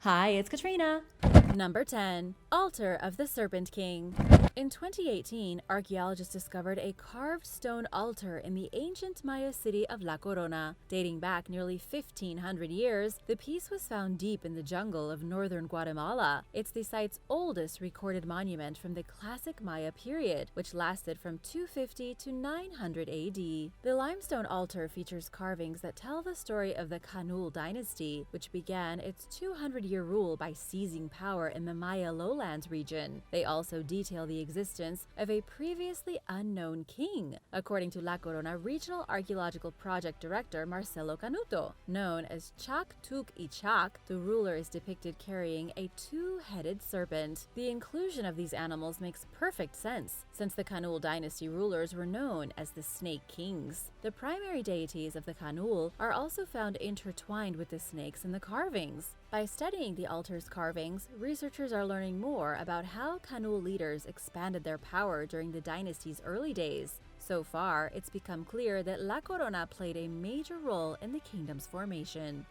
Hi, it's Katrina. Number 10. Altar of the Serpent King. In 2018, archaeologists discovered a carved stone altar in the ancient Maya city of La Corona. Dating back nearly 1,500 years, the piece was found deep in the jungle of northern Guatemala. It's the site's oldest recorded monument from the classic Maya period, which lasted from 250 to 900 AD. The limestone altar features carvings that tell the story of the Penal dynasty, which began its 200-year rule by seizing power in the Maya lowlands region. They also detail the existence of a previously unknown king, according to La Corona Regional Archaeological Project Director Marcelo Canuto. Known as Chak Tuk Ichak, the ruler is depicted carrying a two-headed serpent. The inclusion of these animals makes perfect sense, since the Kanul dynasty rulers were known as the Snake Kings. The primary deities of the Kanul are also found intertwined with the snakes in the carvings. By studying the altar's carvings, researchers are learning more about how Kanul leaders expanded their power during the dynasty's early days. So far, it's become clear that La Corona played a major role in the kingdom's formation.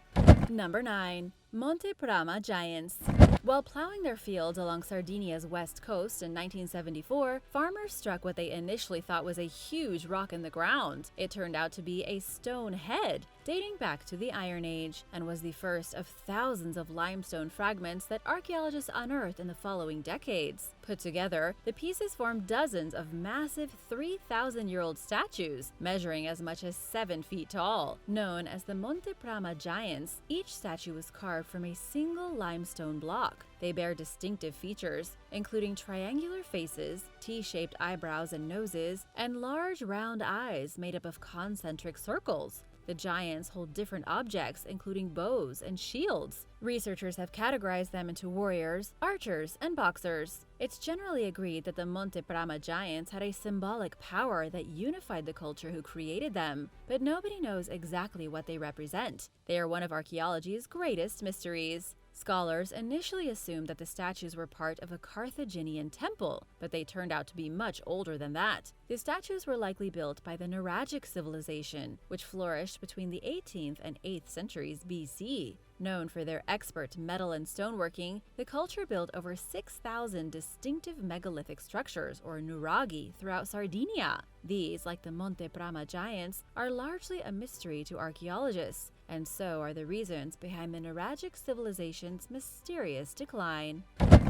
Number 9. Monte Prama Giants. While plowing their fields along Sardinia's west coast in 1974, farmers struck what they initially thought was a huge rock in the ground. It turned out to be a stone head, dating back to the Iron Age, and was the first of thousands of limestone fragments that archaeologists unearthed in the following decades. Put together, the pieces form dozens of massive 3,000-year-old statues, measuring as much as 7 feet tall. Known as the Monte Prama Giants, each statue was carved from a single limestone block. They bear distinctive features, including triangular faces, T-shaped eyebrows and noses, and large round eyes made up of concentric circles. The giants hold different objects, including bows and shields. Researchers have categorized them into warriors, archers, and boxers. It's generally agreed that the Monte Prama giants had a symbolic power that unified the culture who created them, but nobody knows exactly what they represent. They are one of archaeology's greatest mysteries. Scholars initially assumed that the statues were part of a Carthaginian temple, but they turned out to be much older than that. The statues were likely built by the Nuragic civilization, which flourished between the 18th and 8th centuries BC. Known for their expert metal and stoneworking, the culture built over 6,000 distinctive megalithic structures, or nuraghi, throughout Sardinia. These, like the Monte Prama giants, are largely a mystery to archaeologists, and so are the reasons behind the Nuragic civilization's mysterious decline.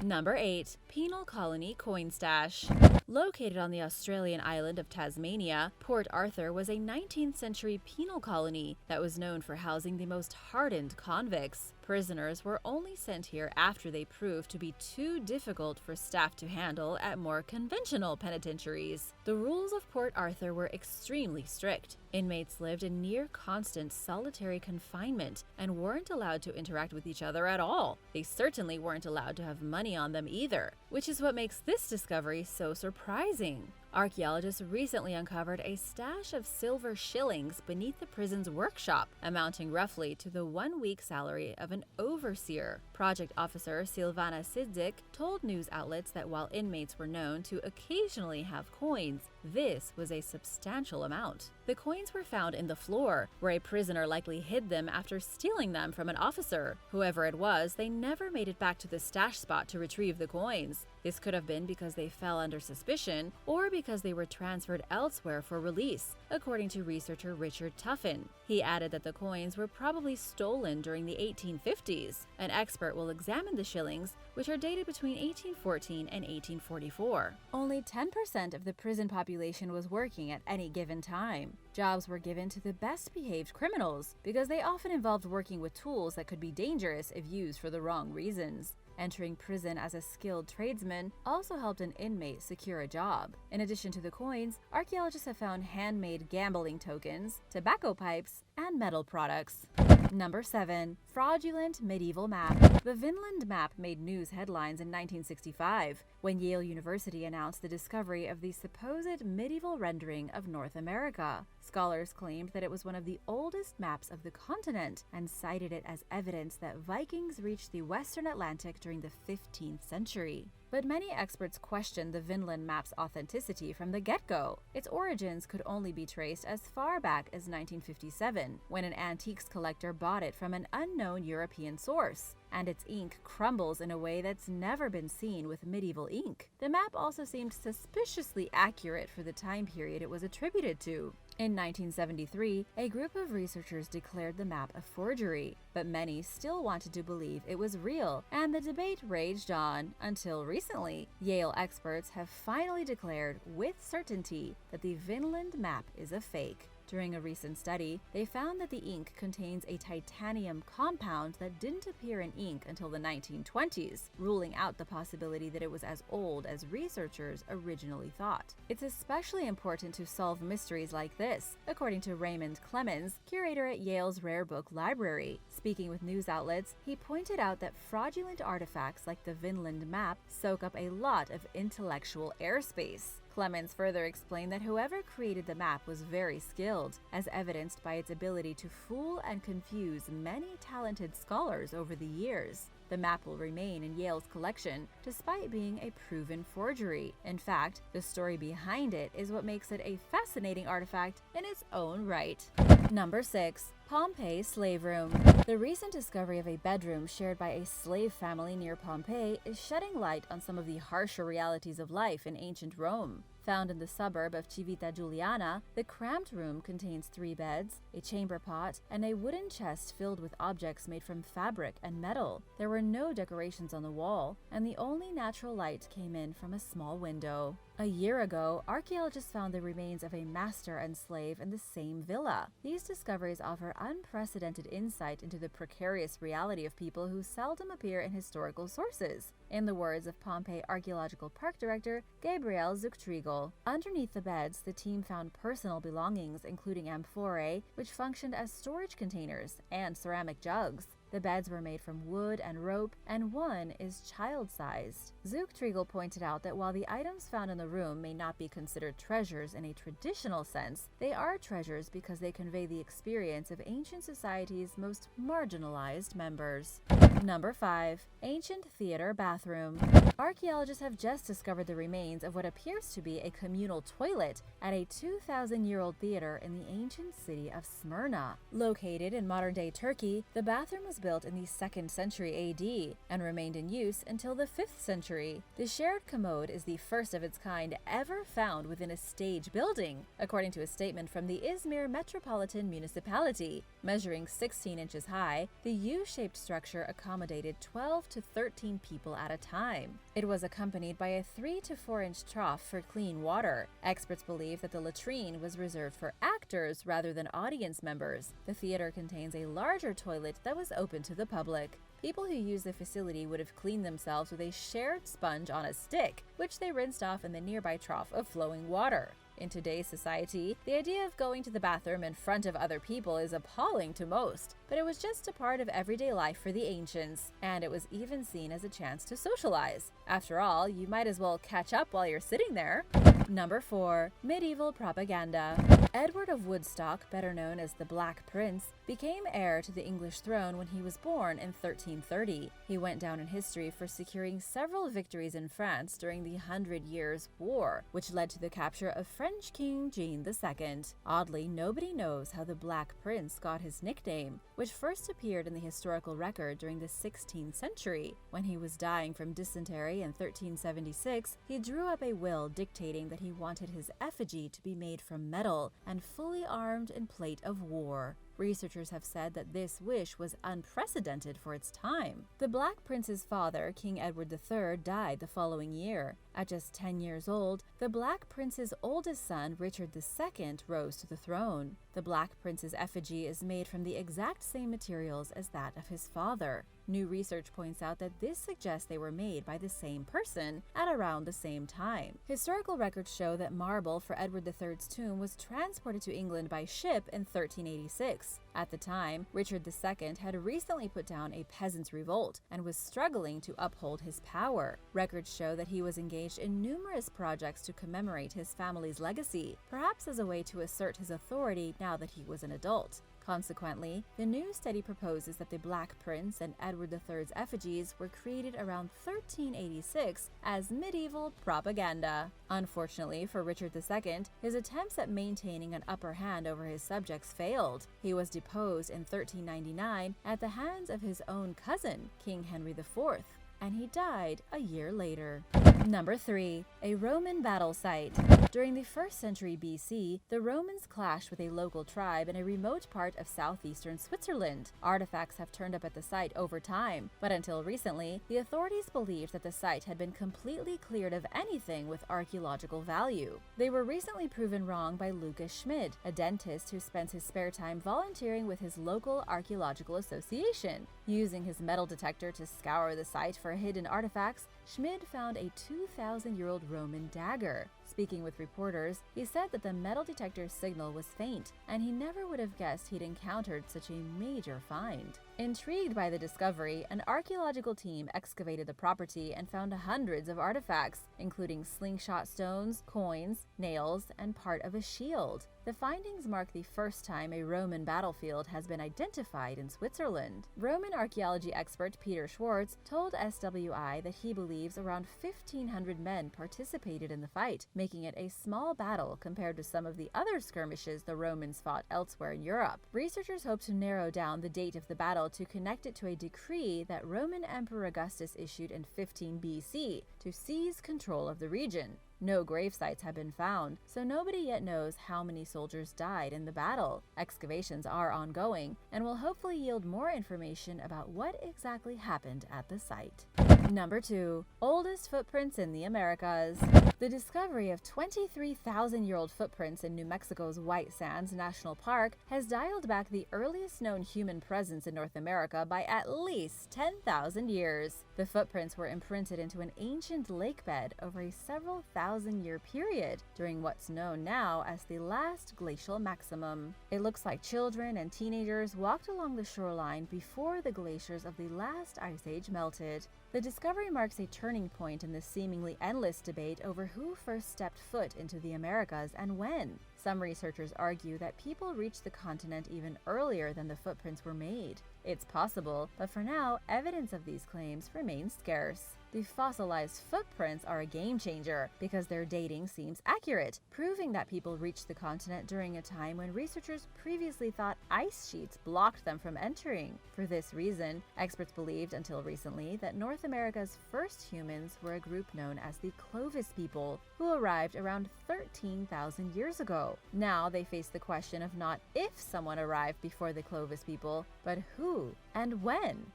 Number 8. Penal Colony Coin Stash. Located on the Australian island of Tasmania, Port Arthur was a 19th century penal colony that was known for housing the most hardened convicts. Prisoners were only sent here after they proved to be too difficult for staff to handle at more conventional penitentiaries. The rules of Port Arthur were extremely strict. Inmates lived in near constant solitary confinement and weren't allowed to interact with each other at all. They certainly weren't allowed to have money on them either, which is what makes this discovery so surprising. Archaeologists recently uncovered a stash of silver shillings beneath the prison's workshop, amounting roughly to the 1-week salary of an overseer. Project officer Silvana Sidzik told news outlets that while inmates were known to occasionally have coins, this was a substantial amount. The coins were found in the floor, where a prisoner likely hid them after stealing them from an officer. Whoever it was, they never made it back to the stash spot to retrieve the coins. This could have been because they fell under suspicion, or because they were transferred elsewhere for release, according to researcher Richard Tuffin. He added that the coins were probably stolen during the 1850s. An expert will examine the shillings, which are dated between 1814 and 1844. Only 10% of the prison population was working at any given time. Jobs were given to the best-behaved criminals because they often involved working with tools that could be dangerous if used for the wrong reasons. Entering prison as a skilled tradesman also helped an inmate secure a job. In addition to the coins, archaeologists have found handmade gambling tokens, tobacco pipes, and metal products. Number 7. Fraudulent Medieval Map. The Vinland map made news headlines in 1965 when Yale University announced the discovery of the supposed medieval rendering of North America. Scholars claimed that it was one of the oldest maps of the continent and cited it as evidence that Vikings reached the western Atlantic during the 15th century. But many experts questioned the Vinland map's authenticity from the get-go. Its origins could only be traced as far back as 1957, when an antiques collector bought it from an unknown European source. and its ink crumbles in a way that's never been seen with medieval ink. The map also seemed suspiciously accurate for the time period it was attributed to. In 1973, a group of researchers declared the map a forgery, but many still wanted to believe it was real, and the debate raged on until recently. Yale experts have finally declared with certainty that the Vinland map is a fake. During a recent study, they found that the ink contains a titanium compound that didn't appear in ink until the 1920s, ruling out the possibility that it was as old as researchers originally thought. It's especially important to solve mysteries like this, according to Raymond Clemens, curator at Yale's Rare Book Library. Speaking with news outlets, he pointed out that fraudulent artifacts like the Vinland map soak up a lot of intellectual airspace. Clemens further explained that whoever created the map was very skilled, as evidenced by its ability to fool and confuse many talented scholars over the years. The map will remain in Yale's collection, despite being a proven forgery. In fact, the story behind it is what makes it a fascinating artifact in its own right. Number 6. Pompeii Slave Room. The recent discovery of a bedroom shared by a slave family near Pompeii is shedding light on some of the harsher realities of life in ancient Rome. Found in the suburb of Civita Juliana, the cramped room contains 3 beds, a chamber pot, and a wooden chest filled with objects made from fabric and metal. There were no decorations on the wall, and the only natural light came in from a small window. A year ago, archaeologists found the remains of a master and slave in the same villa. These discoveries offer unprecedented insight into the precarious reality of people who seldom appear in historical sources. In the words of Pompeii Archaeological Park Director Gabriel Zuchtriegel, underneath the beds, the team found personal belongings including amphorae, which functioned as storage containers, and ceramic jugs. The beds were made from wood and rope, and one is child-sized. Zuchtriegel pointed out that while the items found in the room may not be considered treasures in a traditional sense, they are treasures because they convey the experience of ancient society's most marginalized members. Number 5. Ancient Theater Bathroom. Archaeologists have just discovered the remains of what appears to be a communal toilet at a 2,000-year-old theater in the ancient city of Smyrna. Located in modern-day Turkey, the bathroom was built in the 2nd century AD and remained in use until the 5th century. The shared commode is the first of its kind ever found within a stage building, according to a statement from the Izmir Metropolitan Municipality. Measuring 16 inches high, the U-shaped structure accommodated 12 to 13 people at a time. It was accompanied by a 3 to 4 inch trough for clean water. Experts believe that the latrine was reserved for actors rather than audience members. The theater contains a larger toilet that was open to the public. People who used the facility would have cleaned themselves with a shared sponge on a stick, which they rinsed off in the nearby trough of flowing water. In today's society, the idea of going to the bathroom in front of other people is appalling to most, but it was just a part of everyday life for the ancients, and it was even seen as a chance to socialize. After all, you might as well catch up while you're sitting there. Number 4. Medieval Propaganda. Edward of Woodstock, better known as the Black Prince, became heir to the English throne when he was born in 1330. He went down in history for securing several victories in France during the 100 Years' War, which led to the capture of French King Jean II. Oddly, nobody knows how the Black Prince got his nickname, which first appeared in the historical record during the 16th century. When he was dying from dysentery in 1376, he drew up a will dictating that he wanted his effigy to be made from metal and fully armed in plate of war. Researchers have said that this wish was unprecedented for its time. The Black Prince's father, King Edward III, died the following year. At just 10 years old, the Black Prince's oldest son, Richard II, rose to the throne. The Black Prince's effigy is made from the exact same materials as that of his father. New research points out that this suggests they were made by the same person at around the same time. Historical records show that marble for Edward III's tomb was transported to England by ship in 1386. At the time, Richard II had recently put down a peasants' revolt and was struggling to uphold his power. Records show that he was engaged in numerous projects to commemorate his family's legacy, perhaps as a way to assert his authority now that he was an adult. Consequently, the new study proposes that the Black Prince and Edward III's effigies were created around 1386 as medieval propaganda. Unfortunately for Richard II, his attempts at maintaining an upper hand over his subjects failed. He was deposed in 1399 at the hands of his own cousin, King Henry IV, and he died a year later. Number 3. A Roman battle site. During the 1st century BC, the Romans clashed with a local tribe in a remote part of southeastern Switzerland. Artifacts have turned up at the site over time, but until recently, the authorities believed that the site had been completely cleared of anything with archaeological value. They were recently proven wrong by Lucas Schmid, a dentist who spends his spare time volunteering with his local archaeological association. Using his metal detector to scour the site for hidden artifacts, Schmid found a 2,000-year-old Roman dagger. Speaking with reporters, he said that the metal detector's signal was faint, and he never would have guessed he'd encountered such a major find. Intrigued by the discovery, an archaeological team excavated the property and found hundreds of artifacts, including slingshot stones, coins, nails, and part of a shield. The findings mark the first time a Roman battlefield has been identified in Switzerland. Roman archaeology expert Peter Schwartz told SWI that he believes around 1,500 men participated in the fight, making it a small battle compared to some of the other skirmishes the Romans fought elsewhere in Europe. Researchers hope to narrow down the date of the battle to connect it to a decree that Roman Emperor Augustus issued in 15 BC to seize control of the region. No grave sites have been found, so nobody yet knows how many soldiers died in the battle. Excavations are ongoing and will hopefully yield more information about what exactly happened at the site. Number 2. Oldest footprints in the Americas. The discovery of 23,000-year-old footprints in New Mexico's White Sands National Park has dialed back the earliest known human presence in North America by at least 10,000 years. The footprints were imprinted into an ancient lake bed over a several thousand-year period during what's known now as the last glacial maximum. It looks like children and teenagers walked along the shoreline before the glaciers of the last ice age melted. The discovery marks a turning point in the seemingly endless debate over who first stepped foot into the Americas and when. Some researchers argue that people reached the continent even earlier than the footprints were made. It's possible, but for now, evidence of these claims remains scarce. The fossilized footprints are a game changer because their dating seems accurate, proving that people reached the continent during a time when researchers previously thought ice sheets blocked them from entering. For this reason, experts believed until recently that North America's first humans were a group known as the Clovis people, who arrived around 13,000 years ago. Now they face the question of not if someone arrived before the Clovis people, but who and when.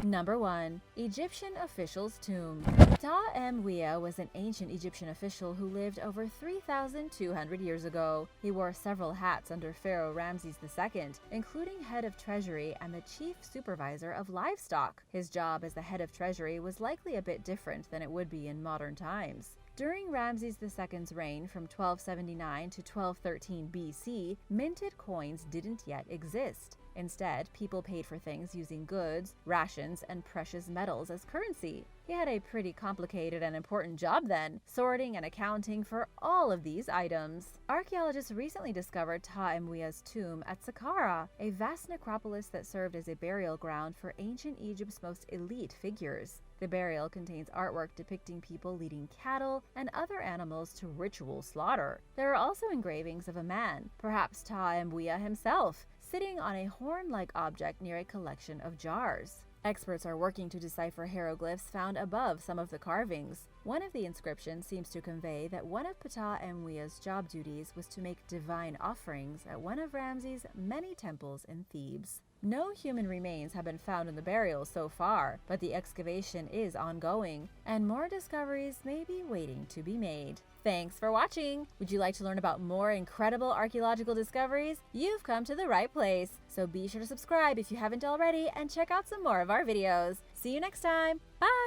Number 1. Egyptian official's tomb. Ta-em-Wea was an ancient Egyptian official who lived over 3,200 years ago. He wore several hats under Pharaoh Ramses II, including head of treasury and the chief supervisor of livestock. His job as the head of treasury was likely a bit different than it would be in modern times. During Ramses II's reign from 1279 to 1213 BC, minted coins didn't yet exist. Instead, people paid for things using goods, rations, and precious metals as currency. He had a pretty complicated and important job then, sorting and accounting for all of these items. Archaeologists recently discovered Ta-em-Wea's tomb at Saqqara, a vast necropolis that served as a burial ground for ancient Egypt's most elite figures. The burial contains artwork depicting people leading cattle and other animals to ritual slaughter. There are also engravings of a man, perhaps Ta-em-Wea himself, sitting on a horn-like object near a collection of jars. Experts are working to decipher hieroglyphs found above some of the carvings. One of the inscriptions seems to convey that one of Ta-em-Wea's job duties was to make divine offerings at one of Ramses' many temples in Thebes. No human remains have been found in the burial so far, but the excavation is ongoing, and more discoveries may be waiting to be made. Thanks for watching! Would you like to learn about more incredible archaeological discoveries? You've come to the right place, so be sure to subscribe if you haven't already and check out some more of our videos. See you next time! Bye!